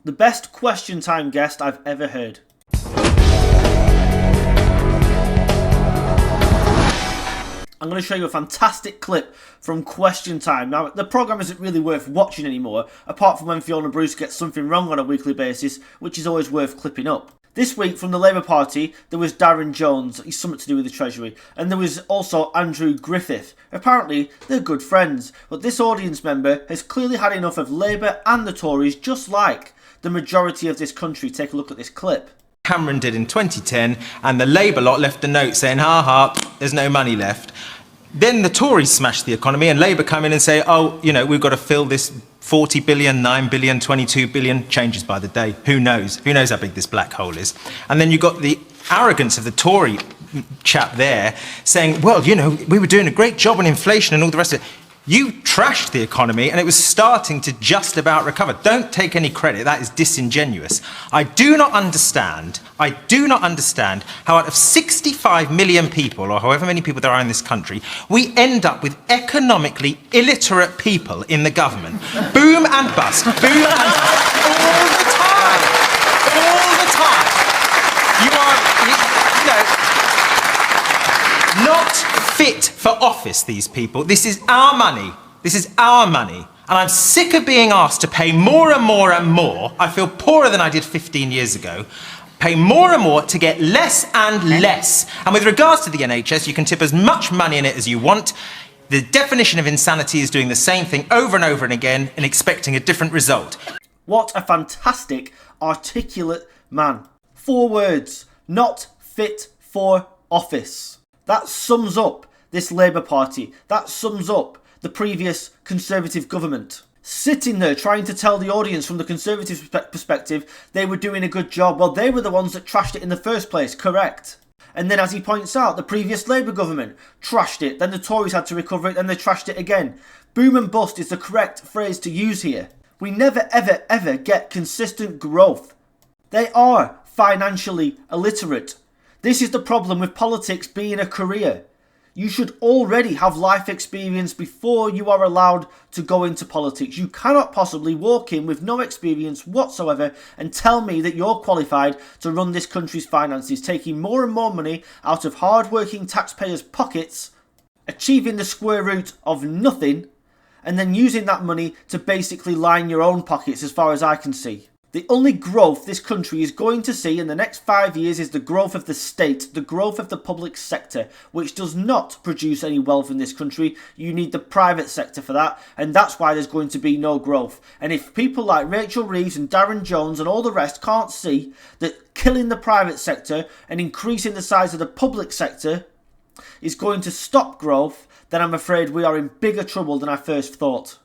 The best Question Time guest I've ever heard. I'm going to show you a fantastic clip from Question Time. Now, the programme isn't really worth watching anymore, apart from when Fiona Bruce gets something wrong on a weekly basis, which is always worth clipping up. This week, from the Labour Party, there was Darren Jones, he's something to do with the Treasury, and there was also Andrew Griffith. Apparently, they're good friends, but this audience member has clearly had enough of Labour and the Tories, just like the majority of this country. Take a look at this clip. Cameron did in 2010, and the Labour lot left a note saying, ha ha, there's no money left. Then the Tories smash the economy and Labour come in and say, oh, you know, we've got to fill this 40 billion, 9 billion, 22 billion, changes by the day. Who knows? Who knows how big this black hole is? And then you've got the arrogance of the Tory chap there saying, well, you know, we were doing a great job on inflation and all the rest of it. You trashed the economy and it was starting to just about recover. Don't take any credit. That is disingenuous. I do not understand how out of 65 million people, or however many people there are in this country, we end up with economically illiterate people in the government. Boom and bust, boom and bust, all the time. All the time. You know, not fit for office, these people. This is our money. This is our money. And I'm sick of being asked to pay more and more and more. I feel poorer than I did 15 years ago. Pay more and more to get less and less. And with regards to the NHS, you can tip as much money in it as you want. The definition of insanity is doing the same thing over and over and again and expecting a different result. What a fantastic, articulate man. 4 words. Not fit for office. That sums up this Labour Party. That sums up the previous Conservative government. Sitting there trying to tell the audience from the Conservative perspective they were doing a good job. Well, they were the ones that trashed it in the first place, correct? And then, as he points out, the previous Labour government trashed it, then the Tories had to recover it, then they trashed it again. Boom and bust is the correct phrase to use here. We never, ever, ever get consistent growth. They are financially illiterate. This is the problem with politics being a career. You should already have life experience before you are allowed to go into politics. You cannot possibly walk in with no experience whatsoever and tell me that you're qualified to run this country's finances, taking more and more money out of hard-working taxpayers' pockets, achieving the square root of nothing, and then using that money to basically line your own pockets as far as I can see. The only growth this country is going to see in the next 5 years is the growth of the state, the growth of the public sector, which does not produce any wealth in this country. You need the private sector for that, and that's why there's going to be no growth. And if people like Rachel Reeves and Darren Jones and all the rest can't see that killing the private sector and increasing the size of the public sector is going to stop growth, then I'm afraid we are in bigger trouble than I first thought.